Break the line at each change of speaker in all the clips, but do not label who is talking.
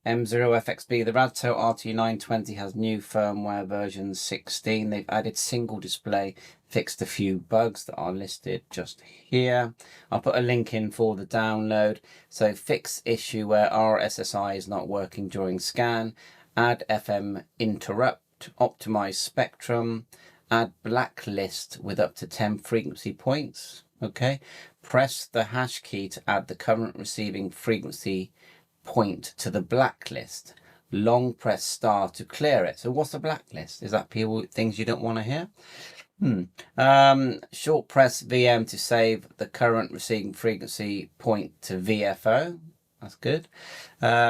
M0FXB, the RADTEL RT920 has new firmware version 16. They've added single display, fixed a few bugs that are listed just here. I'll put a link in for the download. So fix issue where RSSI is not working during scan, add FM interrupt, optimize spectrum, add blacklist with up to 10 frequency points. Okay, press the hash key to add the current receiving frequency point to the blacklist. Long press star to clear it. So what's a blacklist? Is that things you don't want to hear? Short press VM to save the current receiving frequency point to VFO. That's good.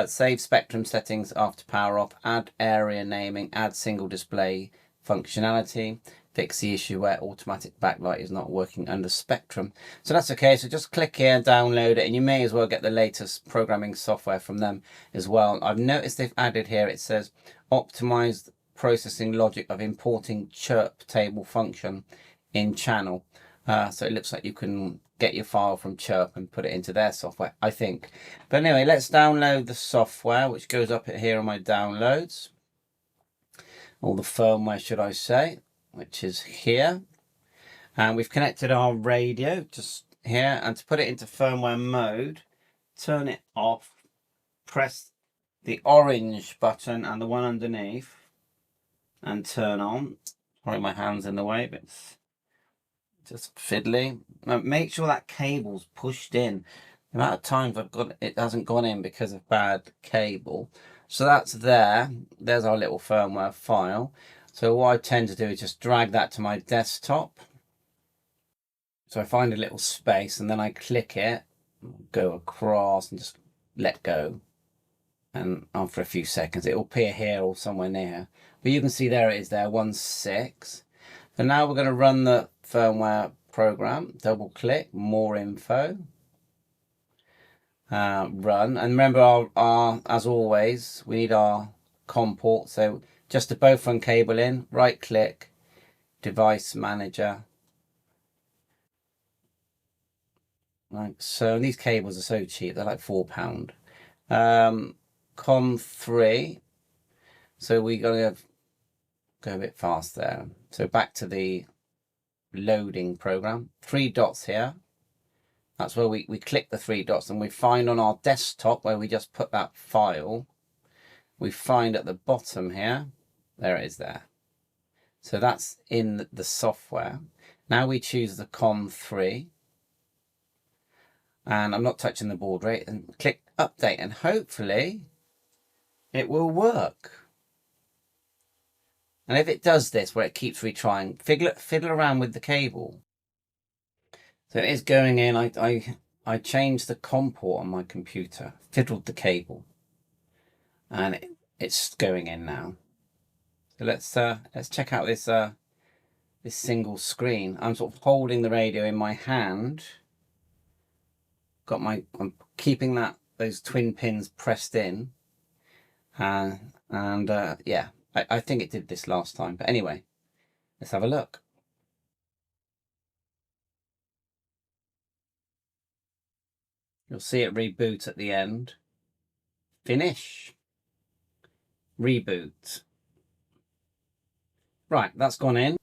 Save spectrum settings after power off. Add area naming. Add single display functionality. Fix the issue where automatic backlight is not working under spectrum. So that's okay. So just click here, download it, and you may as well get the latest programming software from them as well. I've noticed they've added here, it says optimized processing logic of importing chirp table function in channel. So it looks like you can get your file from chirp and put it into their software, I think. But anyway, let's download the software, which goes up here on my downloads, or the firmware, should I say, which is here. And we've connected our radio just here, and to put it into firmware mode, turn it off, press the orange button and the one underneath and turn on. Sorry, my hand's in the way, but it's just fiddly. Now, make sure that cable's pushed in. The amount of times it hasn't gone in because of bad cable. So that's there. There's our little firmware file. So what I tend to do is just drag that to my desktop. So I find a little space and then I click it, go across and just let go. And after a few seconds, it will appear here or somewhere near. But you can see there it is there, 1.6. So now we're going to run the firmware program. Double click, more info. Run. And remember, as always, we need our COM port. So just a both run cable in, right click, device manager. Like so, and these cables are so cheap, they're like £4. COM3. So we gotta go a bit fast there. So back to the loading program. 3 dots here. That's where we click the 3 dots and we find on our desktop where we just put that file. We find at the bottom here. There it is there. So that's in the software. Now we choose the COM3. And I'm not touching the baud rate, and click update, and hopefully it will work. And if it does this where it keeps retrying, fiddle around with the cable. So it is going in. I changed the COM port on my computer, fiddled the cable, and it's going in now. So let's check out this this single screen. I'm sort of holding the radio in my hand. I'm keeping those twin pins pressed in, yeah, I think it did this last time. But anyway, let's have a look. You'll see it reboot at the end. Finish. Reboot. Right, that's gone in.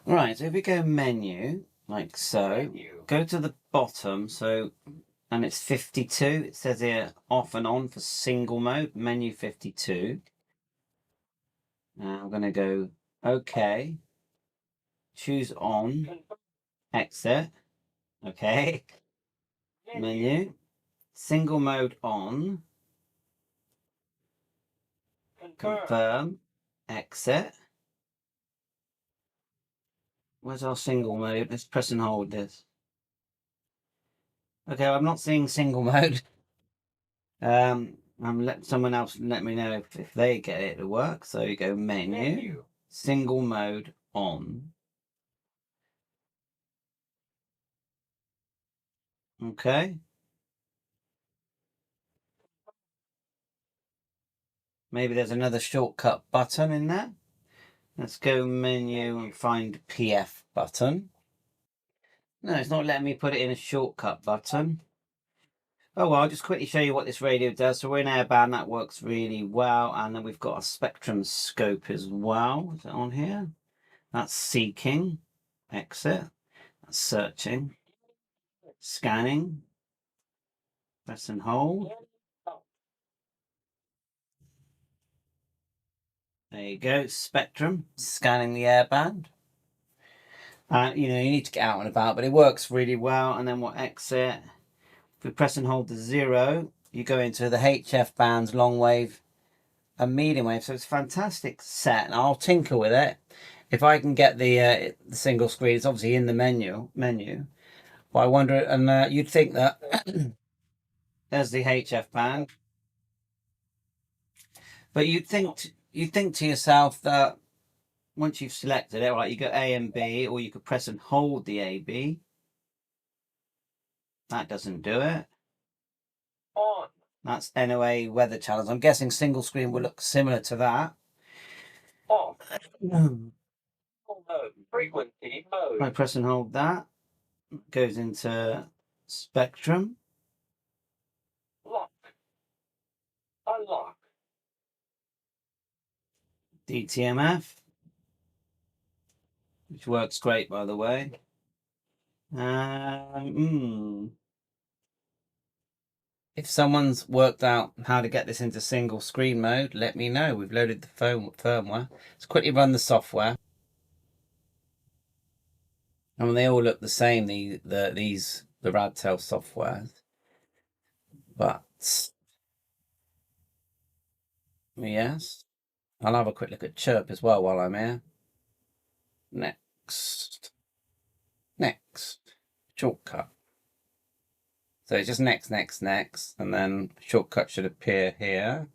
Right, so if we go menu, like so, go to the bottom, and it's 52. It says here off and on for single mode, menu 52. Now I'm going to go OK. Choose on, exit. Okay. Menu, single mode on, confirm, exit. Where's our single mode? Let's press and hold this. Okay, I'm not seeing single mode. Let someone else let me know if they get it to work. So you go menu, single mode on. Okay. Maybe there's another shortcut button in there. Let's go menu and find PF button. No, it's not letting me put it in a shortcut button. Oh well, I'll just quickly show you what this radio does. So we're in airband, that works really well. And then we've got a spectrum scope as well. Is it on here? That's seeking, exit, that's searching, scanning, press and hold. There you go, spectrum, scanning the airband. You know, you need to get out and about, but it works really well. And then we'll exit. If we press and hold the 0, you go into the HF bands, long wave and medium wave. So it's a fantastic set, and I'll tinker with it. If I can get the single screen, it's obviously in the menu. But I wonder, and you'd think that there's the HF band, but you'd think to yourself that once you've selected it, right, you go A and B, or you could press and hold the AB. That doesn't do it. On. That's NOA weather channels. I'm guessing single screen will look similar to that. Off. Mode. Frequency mode. I press and hold that. It goes into spectrum. Lock. Unlock. DTMF, which works great, by the way. If someone's worked out how to get this into single screen mode, let me know. We've loaded the firmware. Let's quickly run the software. I mean, they all look the same, the RADTEL software. But yes, I'll have a quick look at Chirp as well while I'm here. Next. Shortcut. So it's just next, and then shortcut should appear here.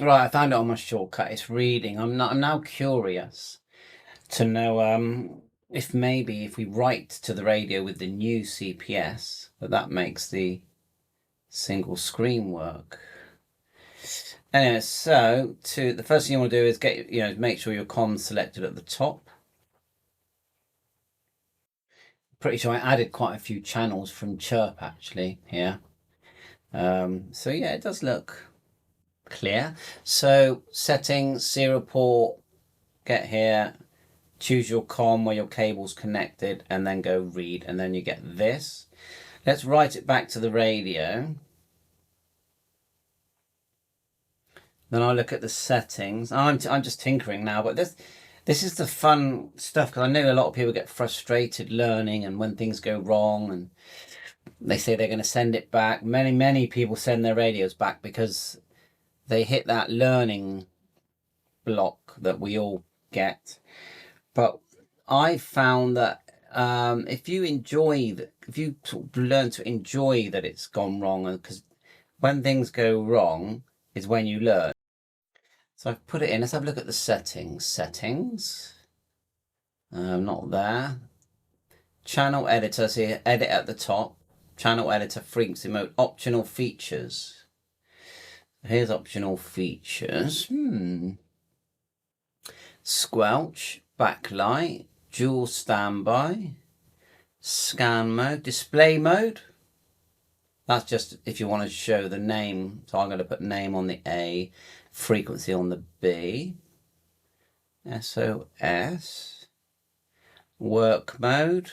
Right, I found it on my shortcut. It's reading. I'm now curious to know if maybe if we write to the radio with the new CPS, that makes the single screen work. Anyway, so the first thing you want to do is make sure your com's selected at the top. Pretty sure I added quite a few channels from Chirp actually here. So yeah, it does look clear. So settings, serial port, get here, choose your com where your cable's connected, and then go read, and then you get this. Let's write it back to the radio. Then I'll look at the settings. I'm just tinkering now, but this is the fun stuff, because I know a lot of people get frustrated learning, and when things go wrong and they say they're going to send it back. Many people send their radios back because they hit that learning block that we all get. But I found that if you sort of learn to enjoy that it's gone wrong, because when things go wrong is when you learn. So I've put it in. Let's have a look at the settings. Not there. Channel editor, so edit at the top. Channel editor, frequency mode, optional features. Here's optional features. Squelch, backlight, dual standby, scan mode, display mode. That's just if you want to show the name. So I'm going to put name on the A, frequency on the B. SOS. Work mode.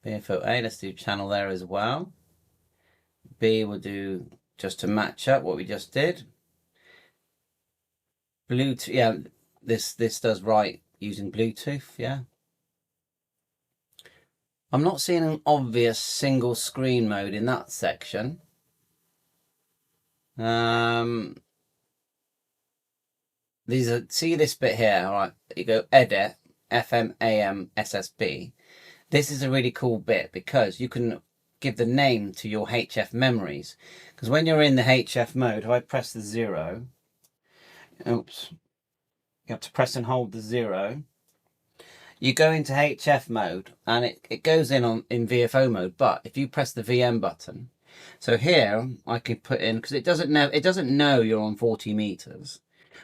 BFO A, let's do channel there as well. B will do just to match up what we just did. Bluetooth, yeah, this does write using Bluetooth, yeah. I'm not seeing an obvious single screen mode in that section. See this bit here, all right, you go edit, FM, AM, SSB. This is a really cool bit because you can give the name to your HF memories. Because when you're in the HF mode, if I press the 0, oops, you have to press and hold the 0. You go into HF mode and it goes in VFO mode. But if you press the VM button, so here I can put in, because it doesn't know you're on 40 meters.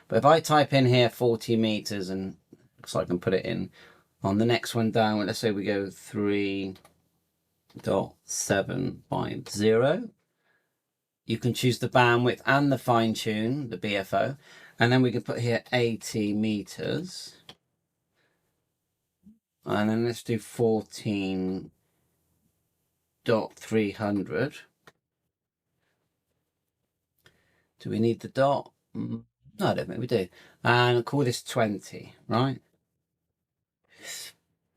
But if I type in here 40 meters, and so I can put it in on the next one down, let's say we go 3, v1.750. You can choose the bandwidth and the fine tune, the BFO. And then we can put here 80 meters. And then let's do 14.300. Do we need the dot? No, I don't think we do. And I'll call this 20, right?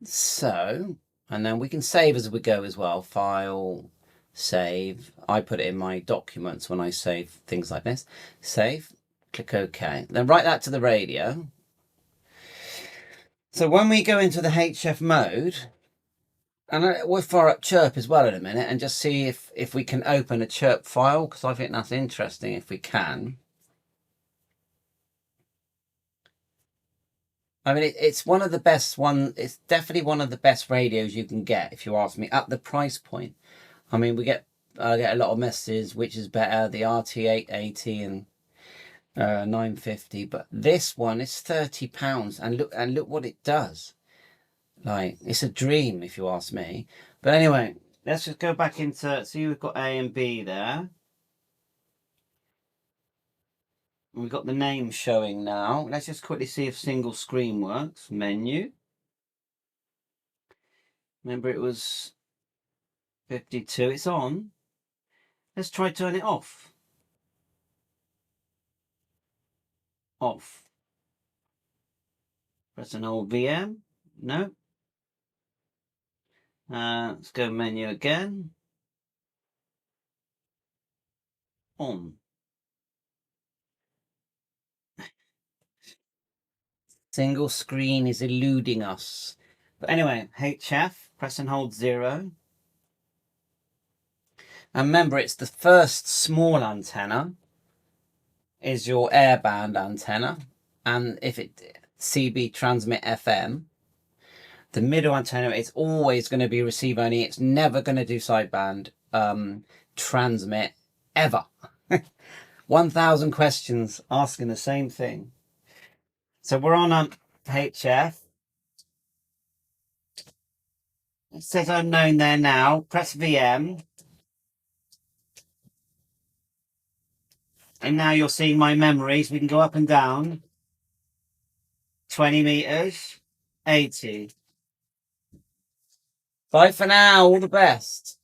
So, and then we can save as we go as well. File, save. I put it in my documents when I save things like this. Save, click OK. Then write that to the radio. So when we go into the HF mode, and we'll fire up chirp as well in a minute and just see if we can open a chirp file, because I think that's interesting if we can. I mean, it's one of the best it's definitely one of the best radios you can get, if you ask me, at the price point. I mean, I get a lot of messages, which is better, the RT880 and 950, but this one is £30, and look what it does. Like, it's a dream, if you ask me. But anyway, let's just go back into, see, we've got A and B there. We've got the name showing now. Let's just quickly see if single screen works. Menu. Remember, it was 52. It's on. Let's try turn it off. Off. Press an old VM. No. Let's go menu again. On. Single screen is eluding us. But anyway, HF, press and hold 0. And remember, it's the first small antenna is your airband antenna. And if it CB transmit FM, the middle antenna is always going to be receive only. It's never going to do sideband transmit ever. 1,000 questions asking the same thing. So we're on HF. It says unknown there now. Press VM. And now you're seeing my memories. We can go up and down. 20 meters. 80. Bye for now. All the best.